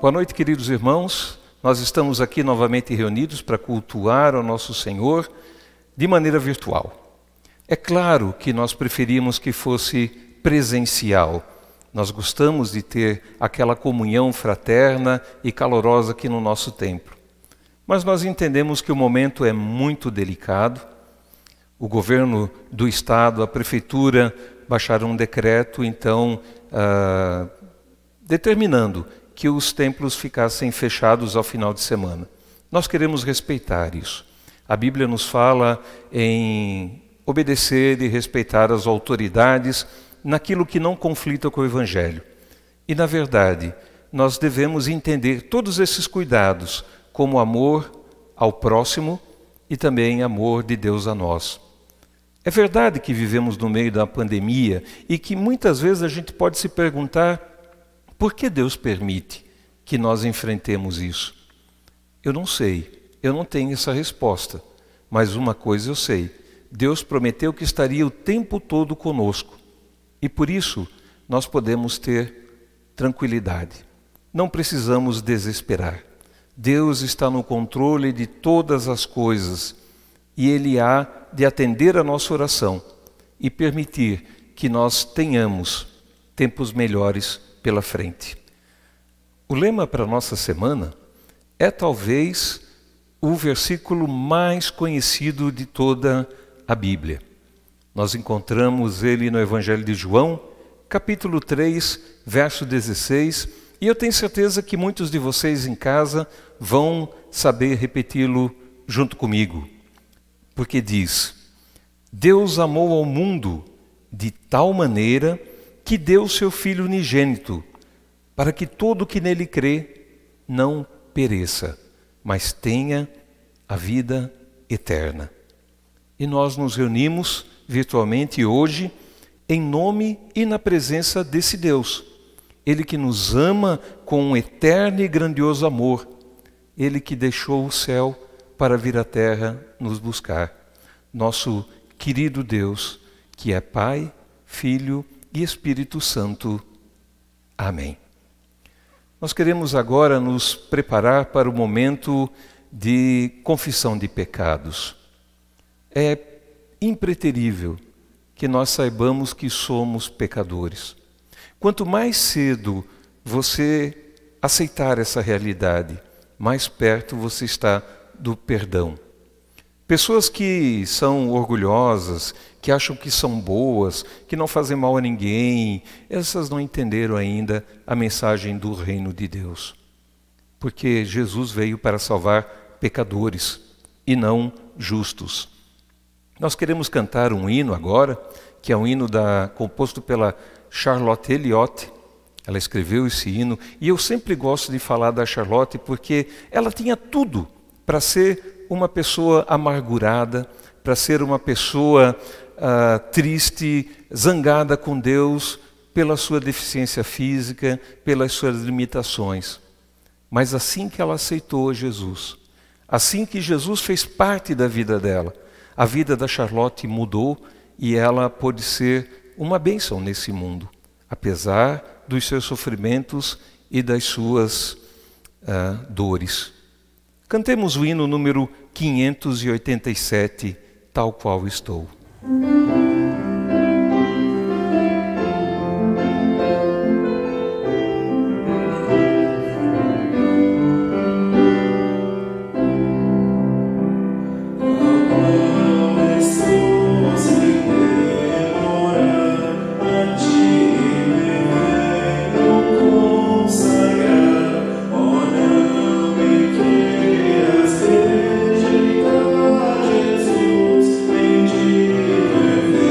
Boa noite, queridos irmãos. Nós estamos aqui novamente reunidos para cultuar ao nosso Senhor de maneira virtual. É claro que nós preferimos que fosse presencial. Nós gostamos de ter aquela comunhão fraterna e calorosa aqui no nosso templo. Mas nós entendemos que o momento é muito delicado. O governo do Estado, a prefeitura, baixaram um decreto, então, determinando que os templos ficassem fechados ao final de semana. Nós queremos respeitar isso. A Bíblia nos fala em obedecer e respeitar as autoridades naquilo que não conflita com o Evangelho. E, na verdade, nós devemos entender todos esses cuidados como amor ao próximo e também amor de Deus a nós. É verdade que vivemos no meio da pandemia e que muitas vezes a gente pode se perguntar por que Deus permite que nós enfrentemos isso. Eu não sei, eu não tenho essa resposta, mas uma coisa eu sei: Deus prometeu que estaria o tempo todo conosco. E por isso, nós podemos ter tranquilidade. Não precisamos desesperar. Deus está no controle de todas as coisas e Ele há de atender a nossa oração e permitir que nós tenhamos tempos melhores pela frente. O lema para a nossa semana é talvez o versículo mais conhecido de toda a Bíblia. Nós encontramos ele no Evangelho de João, capítulo 3, verso 16, e eu tenho certeza que muitos de vocês em casa vão saber repeti-lo junto comigo. Porque diz: Deus amou ao mundo de tal maneira que deu seu Filho unigênito, para que todo o que nele crê não pereça, mas tenha a vida eterna. E nós nos reunimos virtualmente hoje em nome e na presença desse Deus. Ele que nos ama com um eterno e grandioso amor. Ele que deixou o céu para vir à terra nos buscar. Nosso querido Deus, que é Pai, Filho e Espírito Santo. Amém. Nós queremos agora nos preparar para o momento de confissão de pecados. É impreterível que nós saibamos que somos pecadores. Quanto mais cedo você aceitar essa realidade, mais perto você está do perdão. Pessoas que são orgulhosas, que acham que são boas, que não fazem mal a ninguém, essas não entenderam ainda a mensagem do reino de Deus. Porque Jesus veio para salvar pecadores e não justos. Nós queremos cantar um hino agora, que é um hino composto pela Charlotte Eliot. Ela escreveu esse hino, e eu sempre gosto de falar da Charlotte porque ela tinha tudo para ser uma pessoa amargurada, para ser uma pessoa triste, zangada com Deus pela sua deficiência física, pelas suas limitações. Mas assim que ela aceitou Jesus, assim que Jesus fez parte da vida dela, a vida da Charlotte mudou e ela pôde ser uma bênção nesse mundo, apesar dos seus sofrimentos e das suas dores. Cantemos o hino número 587, Tal Qual Estou. Jesus, bendito.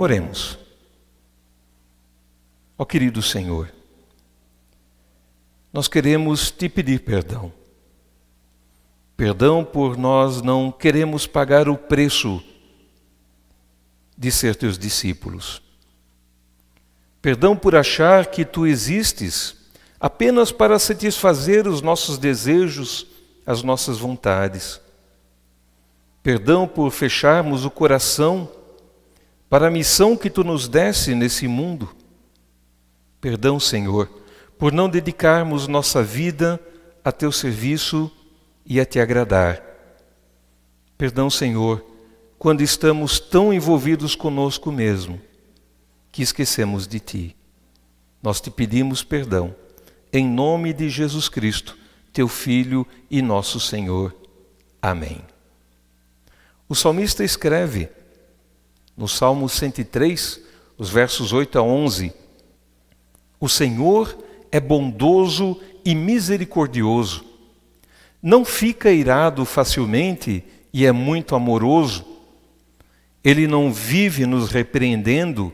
Oremos. Ó querido Senhor, nós queremos te pedir perdão. Perdão por nós não queremos pagar o preço de ser teus discípulos. Perdão por achar que tu existes apenas para satisfazer os nossos desejos, as nossas vontades. Perdão por fecharmos o coração para a missão que tu nos deste nesse mundo. Perdão, Senhor, por não dedicarmos nossa vida a teu serviço e a te agradar. Perdão, Senhor, quando estamos tão envolvidos conosco mesmo, que esquecemos de ti. Nós te pedimos perdão, em nome de Jesus Cristo, teu Filho e nosso Senhor. Amém. O salmista escreve, no Salmo 103, os versos 8 a 11, o Senhor é bondoso e misericordioso, não fica irado facilmente e é muito amoroso. Ele não vive nos repreendendo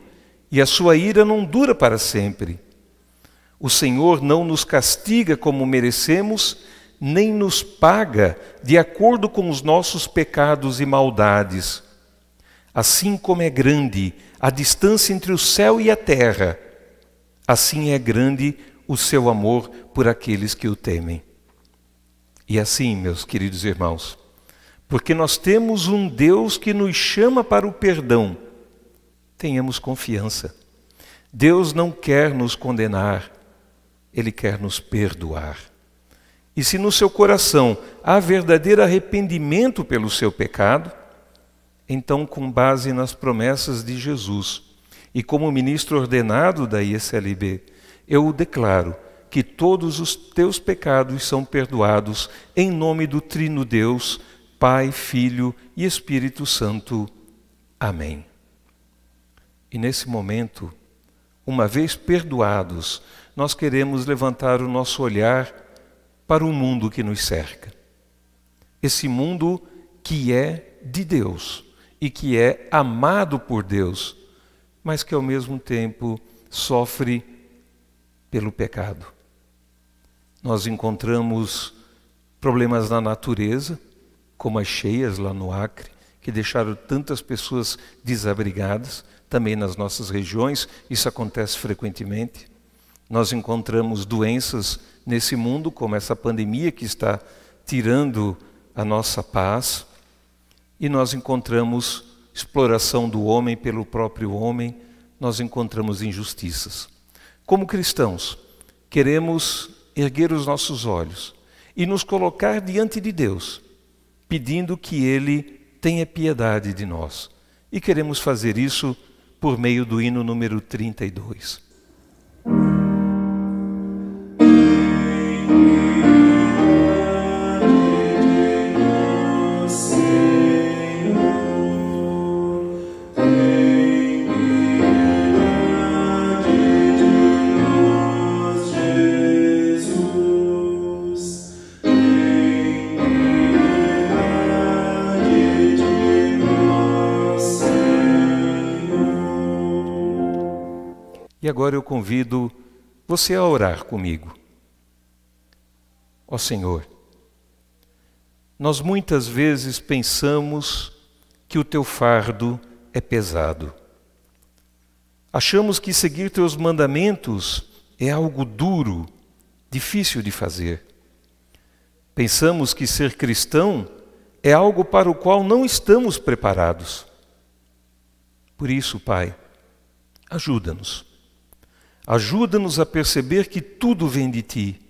e a sua ira não dura para sempre. O Senhor não nos castiga como merecemos, nem nos paga de acordo com os nossos pecados e maldades. Assim como é grande a distância entre o céu e a terra, assim é grande o seu amor por aqueles que o temem. E assim, meus queridos irmãos, porque nós temos um Deus que nos chama para o perdão, tenhamos confiança. Deus não quer nos condenar, Ele quer nos perdoar. E se no seu coração há verdadeiro arrependimento pelo seu pecado, então, com base nas promessas de Jesus e como ministro ordenado da ISLB, eu declaro que todos os teus pecados são perdoados em nome do Trino Deus, Pai, Filho e Espírito Santo. Amém. E nesse momento, uma vez perdoados, nós queremos levantar o nosso olhar para o mundo que nos cerca. Esse mundo que é de Deus e que é amado por Deus, mas que ao mesmo tempo sofre pelo pecado. Nós encontramos problemas na natureza, como as cheias lá no Acre, que deixaram tantas pessoas desabrigadas, também nas nossas regiões, isso acontece frequentemente. Nós encontramos doenças nesse mundo, como essa pandemia que está tirando a nossa paz, e nós encontramos exploração do homem pelo próprio homem, nós encontramos injustiças. Como cristãos, queremos erguer os nossos olhos e nos colocar diante de Deus, pedindo que Ele tenha piedade de nós. E queremos fazer isso por meio do hino número 32. E agora eu convido você a orar comigo. Ó Senhor, nós muitas vezes pensamos que o teu fardo é pesado. Achamos que seguir teus mandamentos é algo duro, difícil de fazer. Pensamos que ser cristão é algo para o qual não estamos preparados. Por isso, Pai, ajuda-nos. Ajuda-nos a perceber que tudo vem de Ti,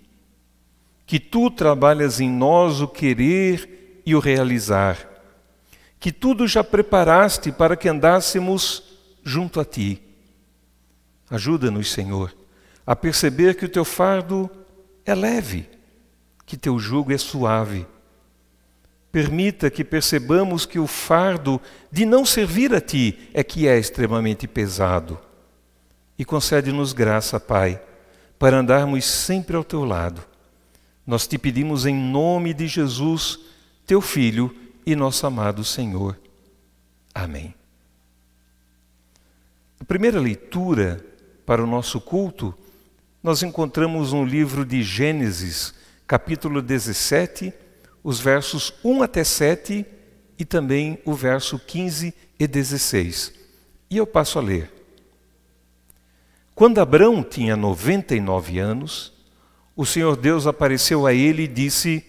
que Tu trabalhas em nós o querer e o realizar, que tudo já preparaste para que andássemos junto a Ti. Ajuda-nos, Senhor, a perceber que o Teu fardo é leve, que Teu jugo é suave. Permita que percebamos que o fardo de não servir a Ti é que é extremamente pesado. E concede-nos graça, Pai, para andarmos sempre ao Teu lado. Nós te pedimos em nome de Jesus, Teu Filho e nosso amado Senhor. Amém. A primeira leitura para o nosso culto, nós encontramos no livro de Gênesis, capítulo 17, os versos 1 até 7 e também o verso 15 e 16. E eu passo a ler. Quando Abrão tinha 99 anos, o Senhor Deus apareceu a ele e disse: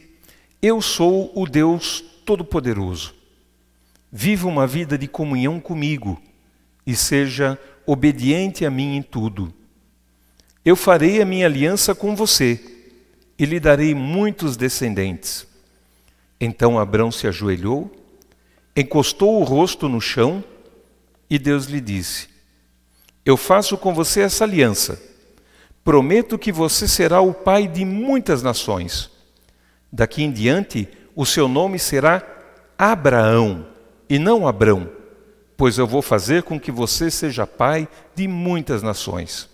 Eu sou o Deus Todo-Poderoso. Viva uma vida de comunhão comigo e seja obediente a mim em tudo. Eu farei a minha aliança com você e lhe darei muitos descendentes. Então Abrão se ajoelhou, encostou o rosto no chão e Deus lhe disse: Eu faço com você essa aliança. Prometo que você será o pai de muitas nações. Daqui em diante, o seu nome será Abraão e não Abrão, pois eu vou fazer com que você seja pai de muitas nações.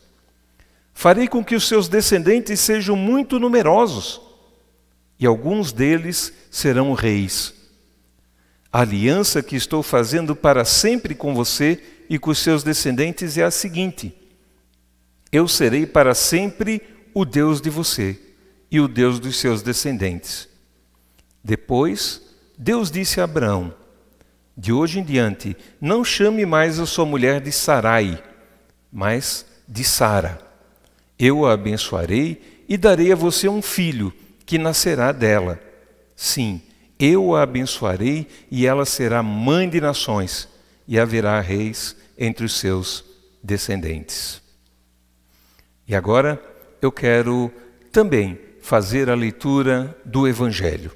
Farei com que os seus descendentes sejam muito numerosos, e alguns deles serão reis. A aliança que estou fazendo para sempre com você e com os seus descendentes é a seguinte: eu serei para sempre o Deus de você e o Deus dos seus descendentes. Depois, Deus disse a Abraão: De hoje em diante, não chame mais a sua mulher de Sarai, mas de Sara. Eu a abençoarei e darei a você um filho, que nascerá dela. Sim, eu a abençoarei e ela será mãe de nações, e haverá reis entre os seus descendentes. E agora eu quero também fazer a leitura do Evangelho.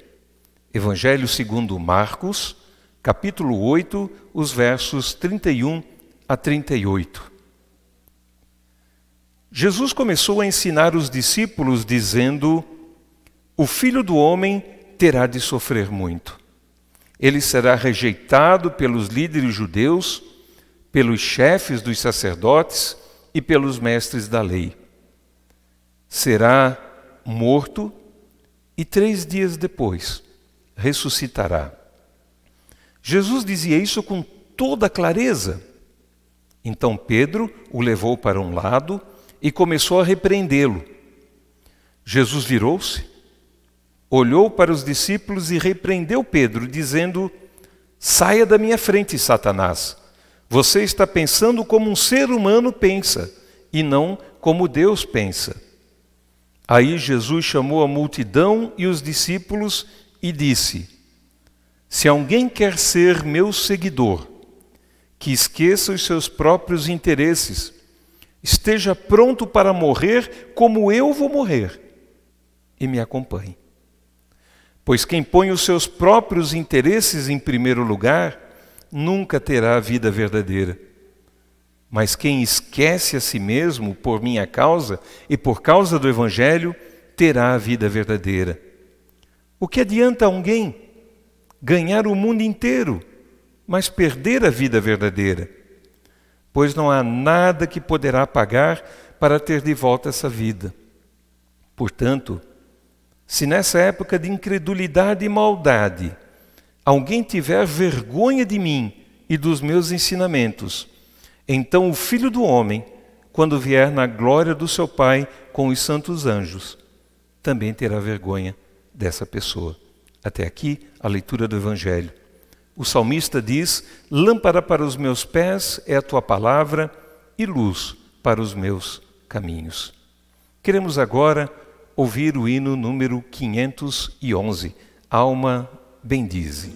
Evangelho segundo Marcos, capítulo 8, os versos 31 a 38. Jesus começou a ensinar os discípulos dizendo: O Filho do Homem terá de sofrer muito. Ele será rejeitado pelos líderes judeus, pelos chefes dos sacerdotes e pelos mestres da lei. Será morto e 3 dias depois ressuscitará. Jesus dizia isso com toda clareza. Então Pedro o levou para um lado e começou a repreendê-lo. Jesus virou-se, olhou para os discípulos e repreendeu Pedro, dizendo: Saia da minha frente, Satanás. Você está pensando como um ser humano pensa, e não como Deus pensa. Aí Jesus chamou a multidão e os discípulos e disse: Se alguém quer ser meu seguidor, que esqueça os seus próprios interesses, esteja pronto para morrer como eu vou morrer, e me acompanhe. Pois quem põe os seus próprios interesses em primeiro lugar, nunca terá a vida verdadeira. Mas quem esquece a si mesmo por minha causa e por causa do Evangelho, terá a vida verdadeira. O que adianta alguém ganhar o mundo inteiro, mas perder a vida verdadeira? Pois não há nada que poderá pagar para ter de volta essa vida. Portanto, se nessa época de incredulidade e maldade, alguém tiver vergonha de mim e dos meus ensinamentos, então o Filho do Homem, quando vier na glória do seu Pai com os santos anjos, também terá vergonha dessa pessoa. Até aqui a leitura do Evangelho. O salmista diz: Lâmpada para os meus pés é a tua palavra e luz para os meus caminhos. Queremos agora ouvir o hino número 511, Alma bendize.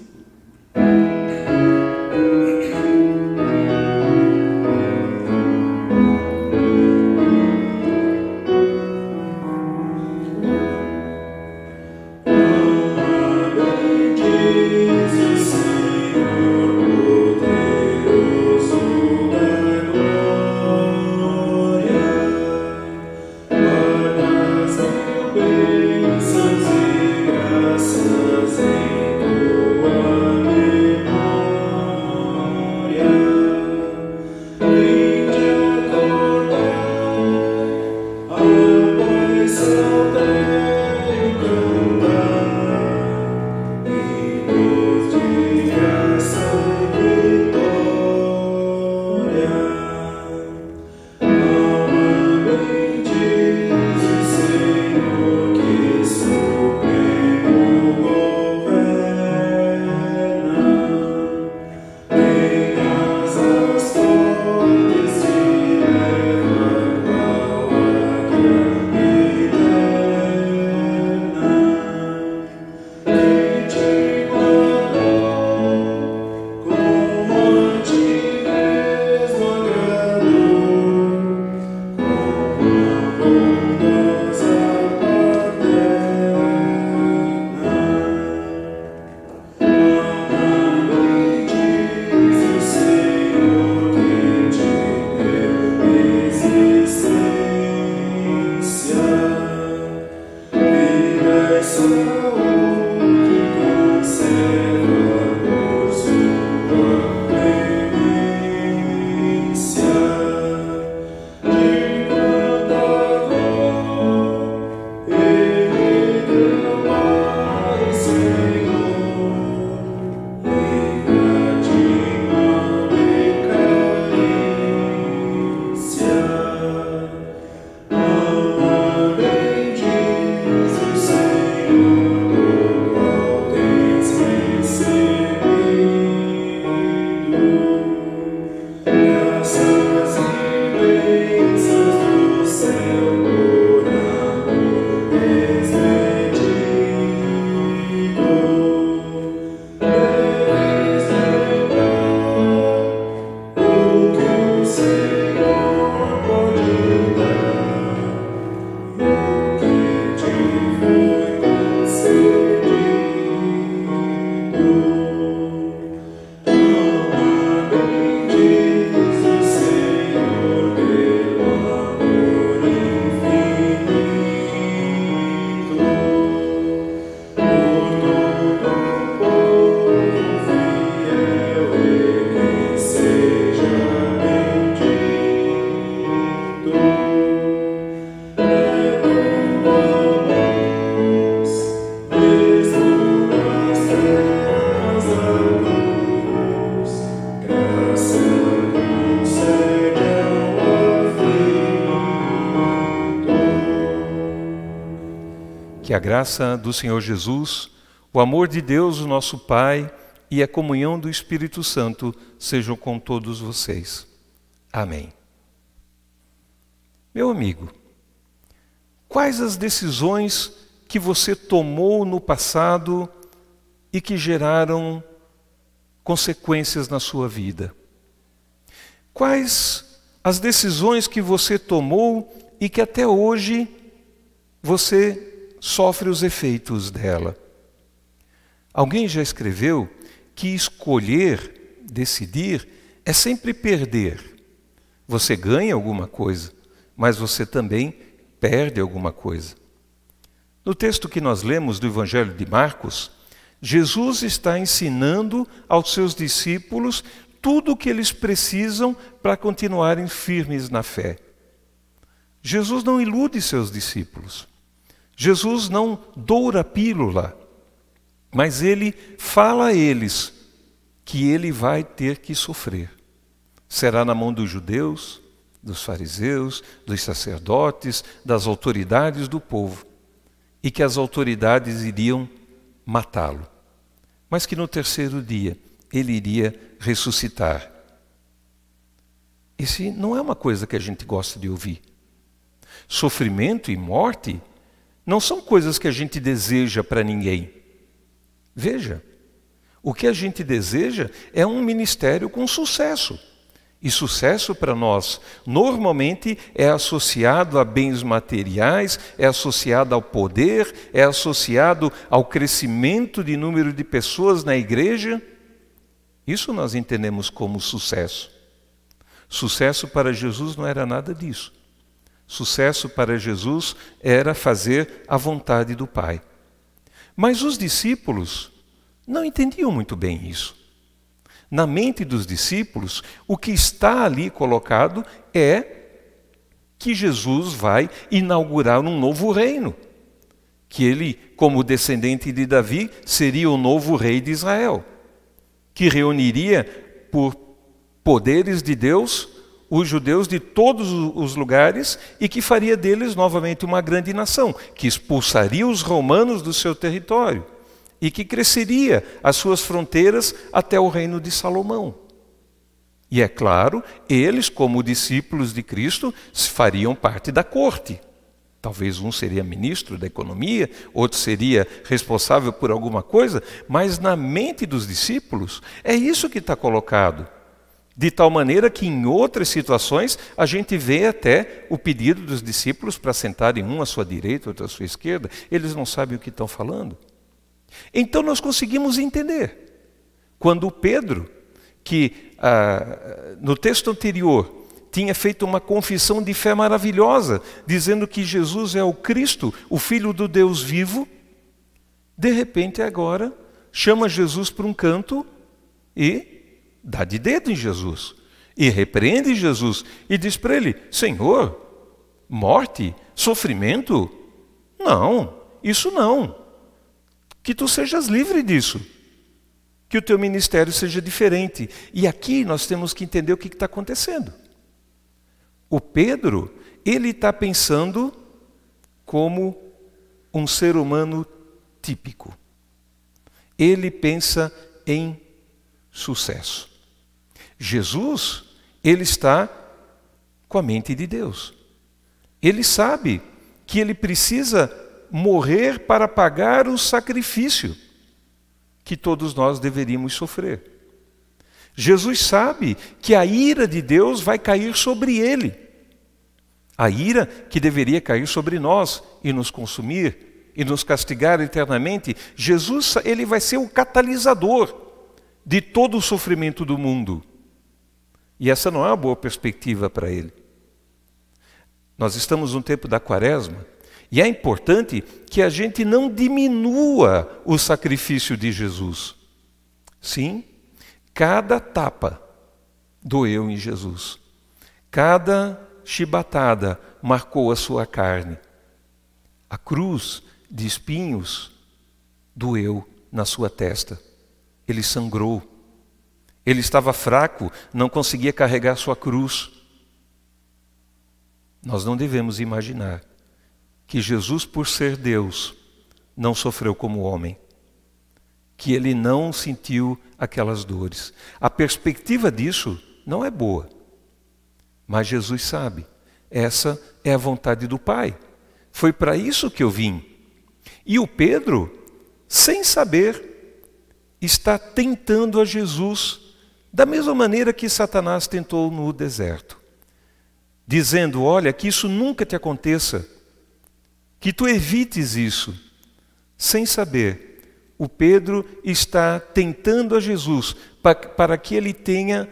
Bênçãos e graças em tua a graça do Senhor Jesus, o amor de Deus, o nosso Pai, e a comunhão do Espírito Santo sejam com todos vocês. Amém. Meu amigo, quais as decisões que você tomou no passado e que geraram consequências na sua vida? Quais as decisões que você tomou e que até hoje você sofre os efeitos dela? Alguém já escreveu que escolher, decidir, é sempre perder. Você ganha alguma coisa, mas você também perde alguma coisa. No texto que nós lemos do Evangelho de Marcos, Jesus está ensinando aos seus discípulos tudo o que eles precisam para continuarem firmes na fé. Jesus não ilude seus discípulos. Jesus não doura a pílula, mas ele fala a eles que ele vai ter que sofrer. Será na mão dos judeus, dos fariseus, dos sacerdotes, das autoridades do povo, e que as autoridades iriam matá-lo, mas que no terceiro dia ele iria ressuscitar. Isso não é uma coisa que a gente gosta de ouvir. Sofrimento e morte não são coisas que a gente deseja para ninguém. Veja, o que a gente deseja é um ministério com sucesso. E sucesso para nós, normalmente, é associado a bens materiais, é associado ao poder, é associado ao crescimento de número de pessoas na igreja. Isso nós entendemos como sucesso. Sucesso para Jesus não era nada disso. Sucesso para Jesus era fazer a vontade do Pai. Mas os discípulos não entendiam muito bem isso. Na mente dos discípulos, o que está ali colocado é que Jesus vai inaugurar um novo reino. Que ele, como descendente de Davi, seria o novo rei de Israel. Que reuniria por poderes de Deus os judeus de todos os lugares e que faria deles novamente uma grande nação, que expulsaria os romanos do seu território e que cresceria as suas fronteiras até o reino de Salomão. E é claro, eles, como discípulos de Cristo, fariam parte da corte. Talvez um seria ministro da economia, outro seria responsável por alguma coisa, mas na mente dos discípulos é isso que está colocado. De tal maneira que em outras situações a gente vê até o pedido dos discípulos para sentarem um à sua direita, outro à sua esquerda. Eles não sabem o que estão falando. Então nós conseguimos entender. Quando Pedro, que no texto anterior tinha feito uma confissão de fé maravilhosa, dizendo que Jesus é o Cristo, o Filho do Deus vivo, de repente agora chama Jesus para um canto e dá de dedo em Jesus, e repreende Jesus, e diz para ele: Senhor, morte, sofrimento? Não, isso não. Que tu sejas livre disso, que o teu ministério seja diferente. E aqui nós temos que entender o que está acontecendo. O Pedro, ele está pensando como um ser humano típico. Ele pensa em sucesso. Jesus, ele está com a mente de Deus. Ele sabe que ele precisa morrer para pagar o sacrifício que todos nós deveríamos sofrer. Jesus sabe que a ira de Deus vai cair sobre ele. A ira que deveria cair sobre nós e nos consumir e nos castigar eternamente. Jesus, ele vai ser o catalisador de todo o sofrimento do mundo. E essa não é uma boa perspectiva para ele. Nós estamos no tempo da Quaresma e é importante que a gente não diminua o sacrifício de Jesus. Sim, cada tapa doeu em Jesus. Cada chibatada marcou a sua carne. A cruz de espinhos doeu na sua testa. Ele sangrou. Ele estava fraco, não conseguia carregar sua cruz. Nós não devemos imaginar que Jesus, por ser Deus, não sofreu como homem, que ele não sentiu aquelas dores. A perspectiva disso não é boa, mas Jesus sabe, essa é a vontade do Pai. Foi para isso que eu vim. E o Pedro, sem saber, está tentando a Jesus da mesma maneira que Satanás tentou no deserto, dizendo: olha, que isso nunca te aconteça, que tu evites isso. Sem saber, o Pedro está tentando a Jesus para que ele tenha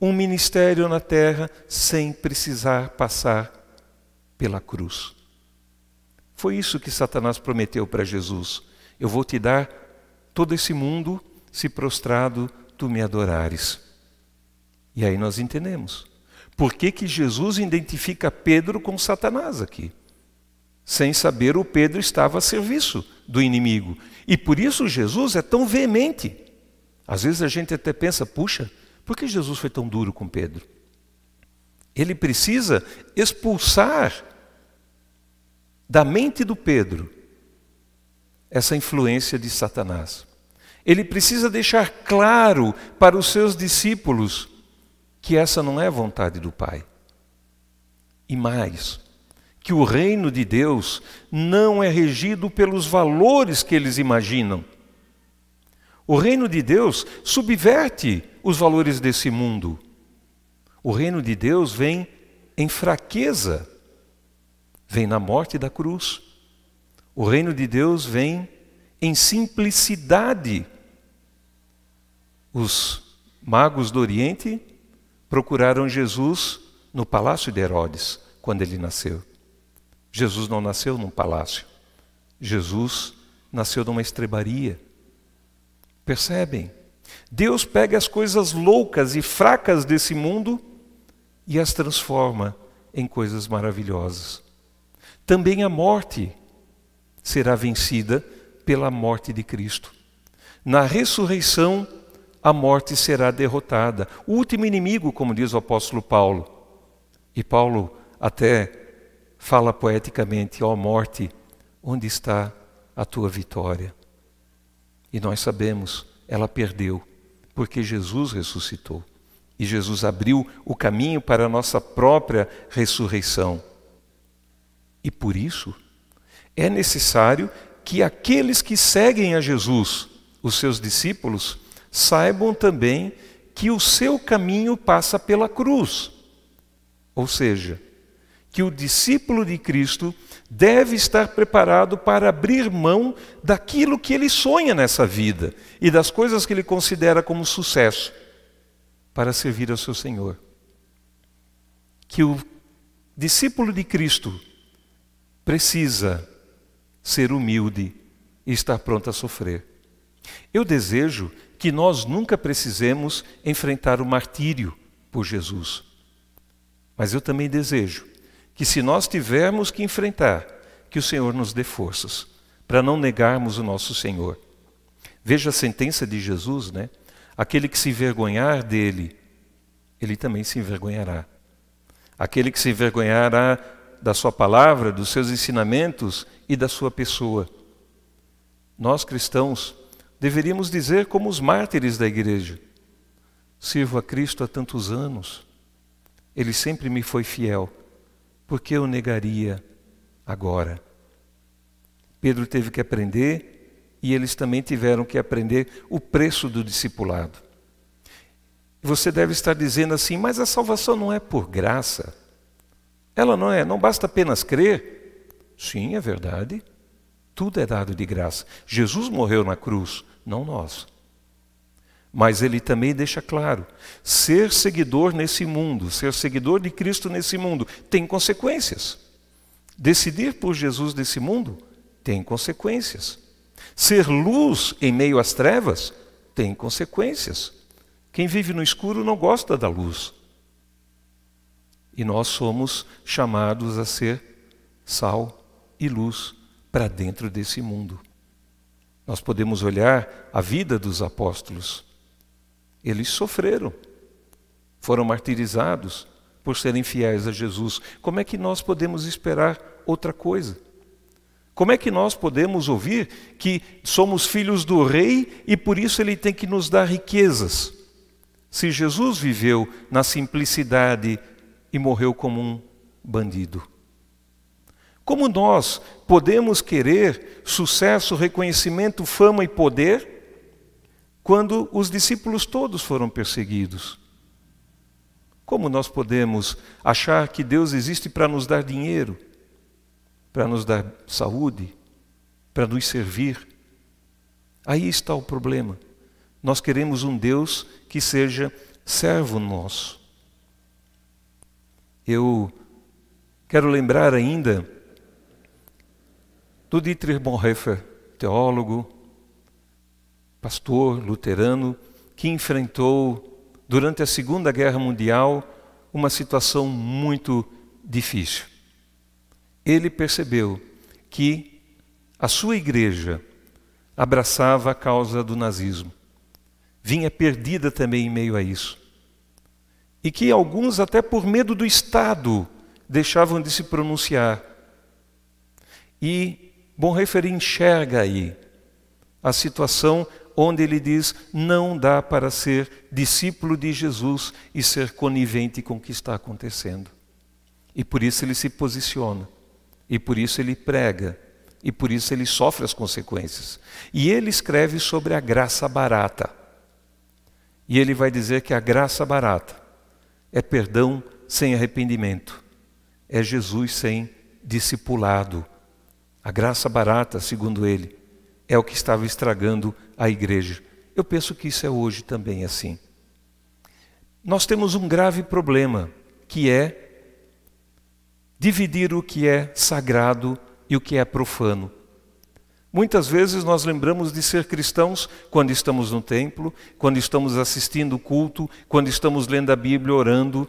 um ministério na terra sem precisar passar pela cruz. Foi isso que Satanás prometeu para Jesus: eu vou te dar todo esse mundo se prostrado tu me adorares. E aí nós entendemos por que Jesus identifica Pedro com Satanás aqui. Sem saber, o Pedro estava a serviço do inimigo. E por isso Jesus é tão veemente. Às vezes a gente até pensa: puxa, por que Jesus foi tão duro com Pedro? Ele precisa expulsar da mente do Pedro essa influência de Satanás. Ele precisa deixar claro para os seus discípulos que essa não é a vontade do Pai. E mais, que o reino de Deus não é regido pelos valores que eles imaginam. O reino de Deus subverte os valores desse mundo. O reino de Deus vem em fraqueza, vem na morte da cruz. O reino de Deus vem em simplicidade. Os magos do Oriente procuraram Jesus no palácio de Herodes, quando ele nasceu. Jesus não nasceu num palácio. Jesus nasceu numa estrebaria. Percebem? Deus pega as coisas loucas e fracas desse mundo e as transforma em coisas maravilhosas. Também a morte será vencida pela morte de Cristo. Na ressurreição, a morte será derrotada. O último inimigo, como diz o apóstolo Paulo. E Paulo até fala poeticamente: ó morte, onde está a tua vitória? E nós sabemos, ela perdeu, porque Jesus ressuscitou. E Jesus abriu o caminho para a nossa própria ressurreição. E por isso, é necessário que aqueles que seguem a Jesus, os seus discípulos, saibam também que o seu caminho passa pela cruz. Ou seja, que o discípulo de Cristo deve estar preparado para abrir mão daquilo que ele sonha nessa vida e das coisas que ele considera como sucesso, para servir ao seu Senhor. Que o discípulo de Cristo precisa ser humilde e estar pronto a sofrer. Eu desejo que nós nunca precisemos enfrentar o martírio por Jesus. Mas eu também desejo que, se nós tivermos que enfrentar, que o Senhor nos dê forças para não negarmos o nosso Senhor. Veja a sentença de Jesus, né? Aquele que se envergonhar dele, ele também se envergonhará. Aquele que se envergonhará da sua palavra, dos seus ensinamentos e da sua pessoa. Nós cristãos deveríamos dizer como os mártires da igreja: sirvo a Cristo há tantos anos, Ele sempre me foi fiel, por que eu negaria agora? Pedro teve que aprender e eles também tiveram que aprender o preço do discipulado. Você deve estar dizendo assim: mas a salvação não é por graça? Ela não basta apenas crer? Sim, é verdade. Tudo é dado de graça. Jesus morreu na cruz, não nós. Mas ele também deixa claro, ser seguidor nesse mundo, ser seguidor de Cristo nesse mundo, tem consequências. Decidir por Jesus nesse mundo tem consequências. Ser luz em meio às trevas tem consequências. Quem vive no escuro não gosta da luz. E nós somos chamados a ser sal e luz para dentro desse mundo. Nós podemos olhar a vida dos apóstolos. Eles sofreram, foram martirizados por serem fiéis a Jesus. Como é que nós podemos esperar outra coisa? Como é que nós podemos ouvir que somos filhos do rei e por isso ele tem que nos dar riquezas? Se Jesus viveu na simplicidade e morreu como um bandido. Como nós podemos querer sucesso, reconhecimento, fama e poder quando os discípulos todos foram perseguidos? Como nós podemos achar que Deus existe para nos dar dinheiro, para nos dar saúde, para nos servir? Aí está o problema. Nós queremos um Deus que seja servo nosso. Eu quero lembrar ainda do Dietrich Bonhoeffer, teólogo, pastor luterano, que enfrentou durante a Segunda Guerra Mundial uma situação muito difícil. Ele percebeu que a sua igreja abraçava a causa do nazismo, vinha perdida também em meio a isso, e que alguns, até por medo do Estado, deixavam de se pronunciar. E Bonhoeffer enxerga aí a situação onde ele diz: não dá para ser discípulo de Jesus e ser conivente com o que está acontecendo. E por isso ele se posiciona, e por isso ele prega, e por isso ele sofre as consequências. E ele escreve sobre a graça barata. E ele vai dizer que a graça barata é perdão sem arrependimento, é Jesus sem discipulado. A graça barata, segundo ele, é o que estava estragando a igreja. Eu penso que isso é hoje também assim. Nós temos um grave problema, que é dividir o que é sagrado e o que é profano. Muitas vezes nós lembramos de ser cristãos quando estamos no templo, quando estamos assistindo o culto, quando estamos lendo a Bíblia, orando.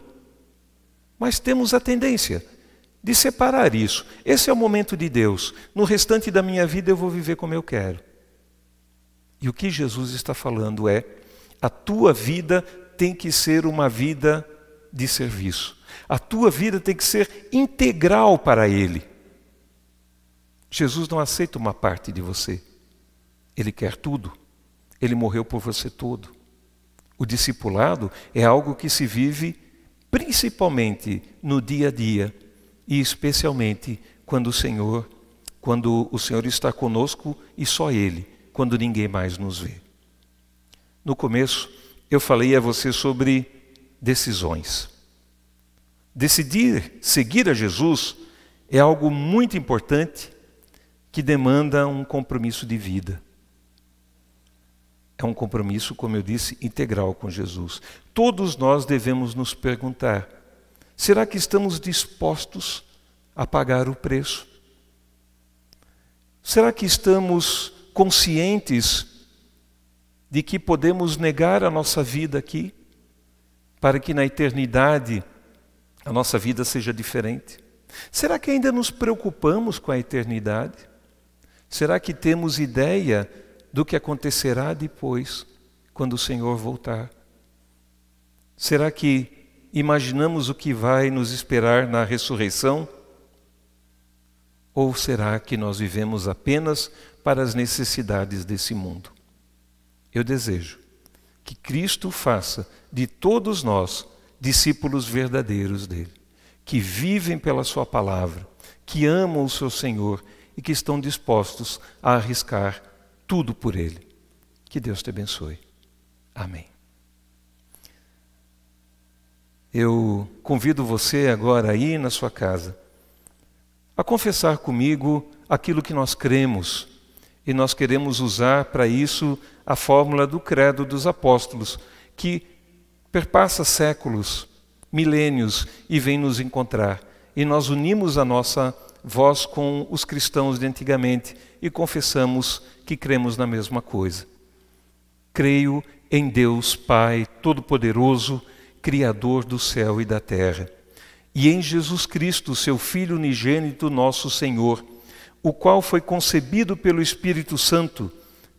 Mas temos a tendência de separar isso. Esse é o momento de Deus. No restante da minha vida eu vou viver como eu quero. E o que Jesus está falando é: a tua vida tem que ser uma vida de serviço. A tua vida tem que ser integral para Ele. Jesus não aceita uma parte de você. Ele quer tudo. Ele morreu por você todo. O discipulado é algo que se vive principalmente no dia a dia e especialmente quando o Senhor está conosco e só Ele, quando ninguém mais nos vê. No começo, eu falei a você sobre decisões. Decidir seguir a Jesus é algo muito importante que demanda um compromisso de vida. É um compromisso, como eu disse, integral com Jesus. Todos nós devemos nos perguntar: será que estamos dispostos a pagar o preço? Será que estamos conscientes de que podemos negar a nossa vida aqui, para que na eternidade a nossa vida seja diferente? Será que ainda nos preocupamos com a eternidade? Será que temos ideia do que acontecerá depois, quando o Senhor voltar? Será que imaginamos o que vai nos esperar na ressurreição? Ou será que nós vivemos apenas para as necessidades desse mundo? Eu desejo que Cristo faça de todos nós discípulos verdadeiros dele, que vivem pela sua palavra, que amam o seu Senhor e que estão dispostos a arriscar tudo por ele. Que Deus te abençoe. Amém. Eu convido você agora aí na sua casa a confessar comigo aquilo que nós cremos, e nós queremos usar para isso a fórmula do Credo dos Apóstolos, que perpassa séculos, milênios e vem nos encontrar. E nós unimos a nossa voz com os cristãos de antigamente e confessamos que cremos na mesma coisa. Creio em Deus Pai Todo-Poderoso, Criador do céu e da terra, e em Jesus Cristo, seu Filho unigênito, nosso Senhor, o qual foi concebido pelo Espírito Santo,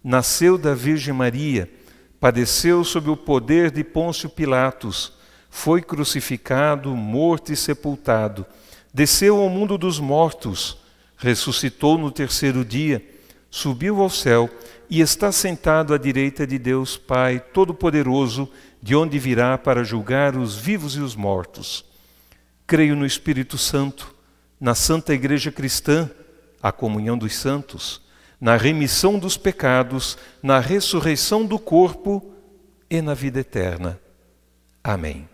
nasceu da Virgem Maria, padeceu sob o poder de Pôncio Pilatos, foi crucificado, morto e sepultado, desceu ao mundo dos mortos, ressuscitou no terceiro dia, subiu ao céu e está sentado à direita de Deus Pai Todo-Poderoso, de onde virá para julgar os vivos e os mortos. Creio no Espírito Santo, na Santa Igreja Cristã, a comunhão dos santos, na remissão dos pecados, na ressurreição do corpo e na vida eterna. Amém.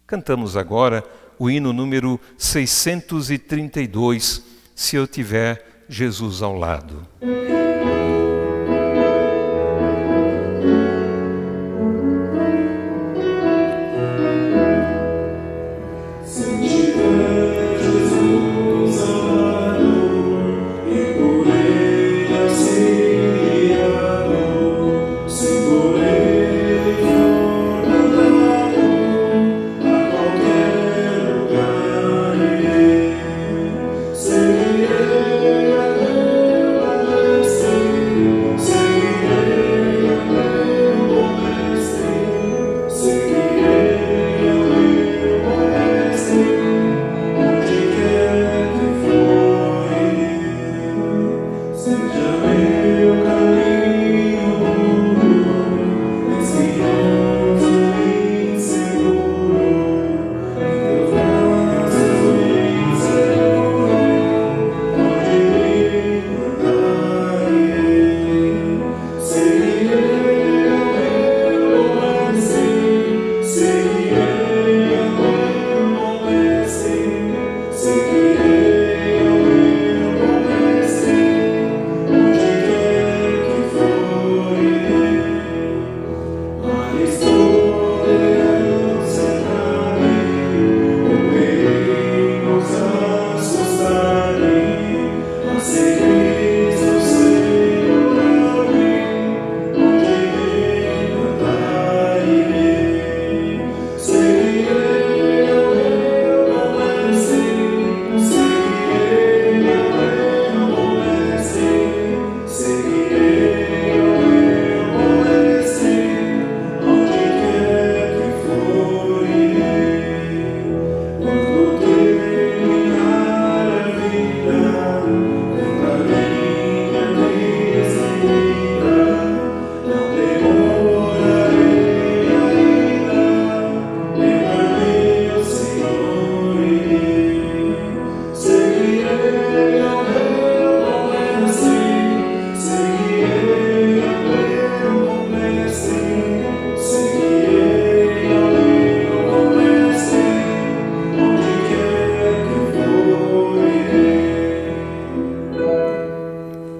Cantamos agora o hino número 632, Se Eu Tiver Jesus ao Lado.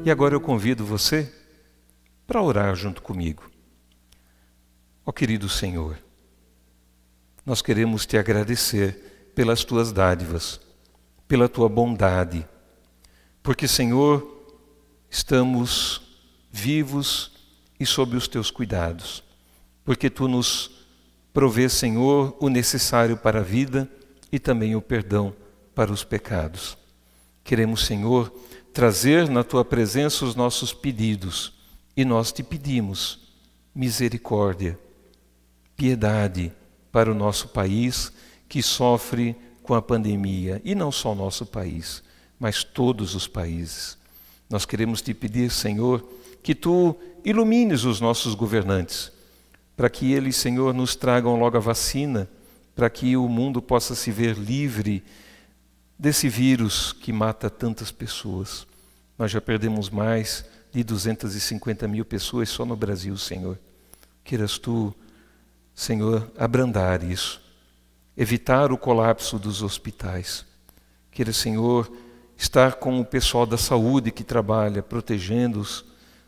E agora eu convido você para orar junto comigo. Ó querido Senhor, nós queremos te agradecer pelas tuas dádivas, pela tua bondade, porque, Senhor, estamos vivos e sob os teus cuidados, porque tu nos provês, Senhor, o necessário para a vida e também o perdão para os pecados. Queremos, Senhor, trazer na tua presença os nossos pedidos e nós te pedimos misericórdia, piedade para o nosso país que sofre com a pandemia, e não só o nosso país, mas todos os países. Nós queremos te pedir, Senhor, que tu ilumines os nossos governantes, para que eles, Senhor, nos tragam logo a vacina, para que o mundo possa se ver livre desse vírus que mata tantas pessoas. Nós já perdemos mais de 250 mil pessoas só no Brasil, Senhor. Queiras tu, Senhor, abrandar isso, evitar o colapso dos hospitais. Queira, Senhor, estar com o pessoal da saúde que trabalha, protegendo-os,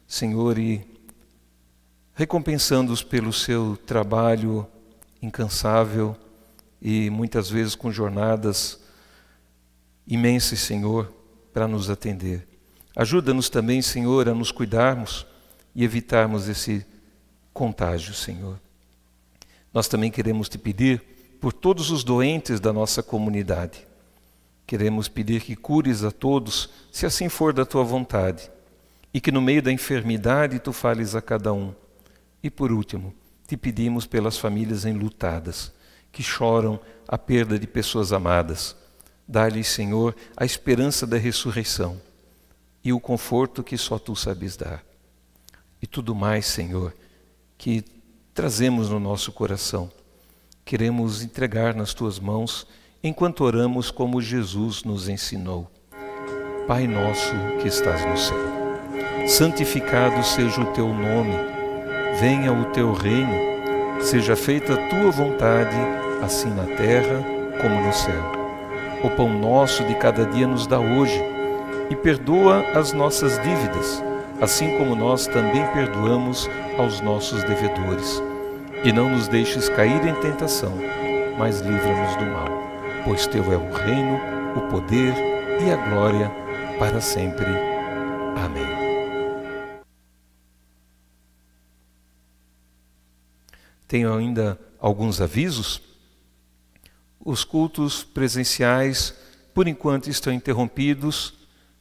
Senhor, e recompensando-os pelo seu trabalho incansável e muitas vezes com jornadas imensas, Senhor, para nos atender. Ajuda-nos também, Senhor, a nos cuidarmos e evitarmos esse contágio, Senhor. Nós também queremos te pedir por todos os doentes da nossa comunidade. Queremos pedir que cures a todos, se assim for da tua vontade, e que no meio da enfermidade tu fales a cada um. E por último, te pedimos pelas famílias enlutadas, que choram a perda de pessoas amadas. Dá-lhes, Senhor, a esperança da ressurreição e o conforto que só Tu sabes dar. E tudo mais, Senhor, que trazemos no nosso coração, queremos entregar nas Tuas mãos enquanto oramos como Jesus nos ensinou. Pai nosso que estás no céu, santificado seja o Teu nome, venha o Teu reino, seja feita a Tua vontade, assim na terra como no céu. O pão nosso de cada dia nos dá hoje, e perdoa as nossas dívidas, assim como nós também perdoamos aos nossos devedores. E não nos deixes cair em tentação, mas livra-nos do mal, pois Teu é o reino, o poder e a glória para sempre. Amém. Tenho ainda alguns avisos. Os cultos presenciais, por enquanto, estão interrompidos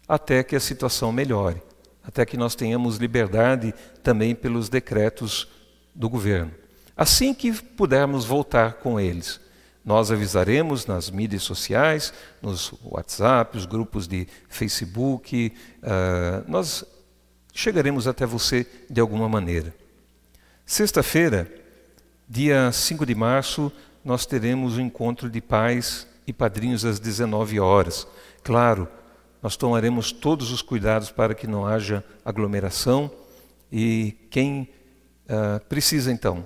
até que a situação melhore, até que nós tenhamos liberdade também pelos decretos do governo. Assim que pudermos voltar com eles, nós avisaremos nas mídias sociais, nos WhatsApp, os grupos de Facebook, nós chegaremos até você de alguma maneira. Sexta-feira, dia 5 de março, nós teremos um encontro de pais e padrinhos às 19 horas. Claro, nós tomaremos todos os cuidados para que não haja aglomeração e quem precisa então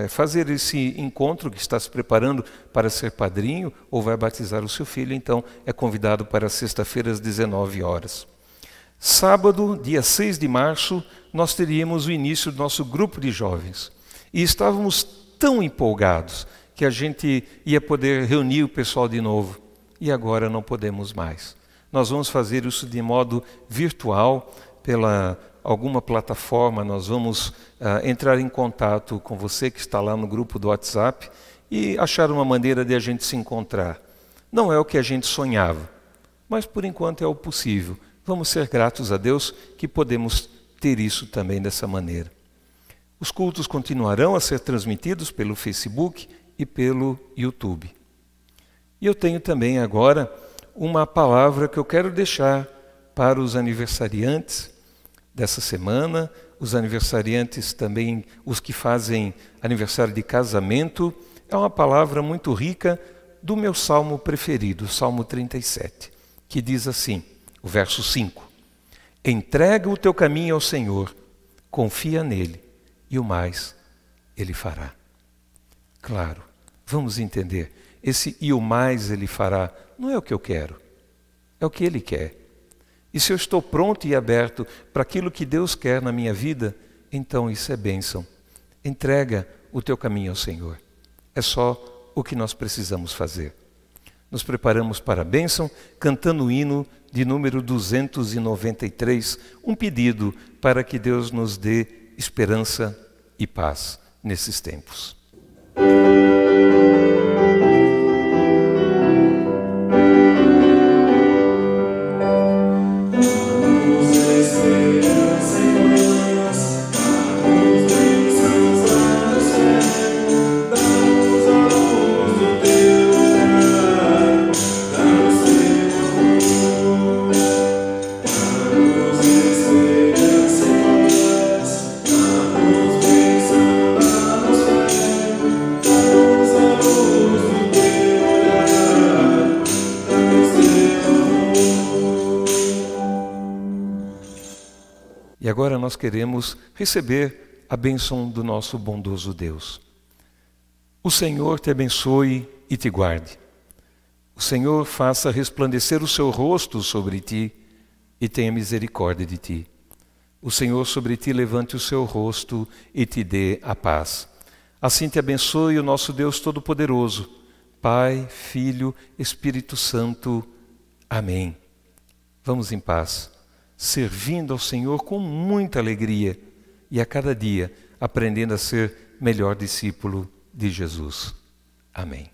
fazer esse encontro, que está se preparando para ser padrinho ou vai batizar o seu filho, então é convidado para sexta-feira às 19 horas. Sábado, dia 6 de março, nós teríamos o início do nosso grupo de jovens e estávamos tão empolgados que a gente ia poder reunir o pessoal de novo. E agora não podemos mais. Nós vamos fazer isso de modo virtual, pela alguma plataforma. Nós vamos entrar em contato com você que está lá no grupo do WhatsApp e achar uma maneira de a gente se encontrar. Não é o que a gente sonhava, mas por enquanto é o possível. Vamos ser gratos a Deus que podemos ter isso também dessa maneira. Os cultos continuarão a ser transmitidos pelo Facebook e pelo YouTube. E eu tenho também agora uma palavra que eu quero deixar para os aniversariantes dessa semana, os aniversariantes também, os que fazem aniversário de casamento. É uma palavra muito rica do meu salmo preferido, o Salmo 37, que diz assim, o verso 5: Entrega o teu caminho ao Senhor, confia nele, e o mais Ele fará. Claro, vamos entender, esse e o mais Ele fará não é o que eu quero, é o que Ele quer. E se eu estou pronto e aberto para aquilo que Deus quer na minha vida, então isso é bênção. Entrega o teu caminho ao Senhor. É só o que nós precisamos fazer. Nos preparamos para a bênção, cantando o hino de número 293, um pedido para que Deus nos dê esperança e paz nesses tempos. E agora nós queremos receber a bênção do nosso bondoso Deus. O Senhor te abençoe e te guarde. O Senhor faça resplandecer o seu rosto sobre ti e tenha misericórdia de ti. O Senhor sobre ti levante o seu rosto e te dê a paz. Assim te abençoe o nosso Deus Todo-Poderoso, Pai, Filho, Espírito Santo. Amém. Vamos em paz, servindo ao Senhor com muita alegria e a cada dia aprendendo a ser melhor discípulo de Jesus. Amém.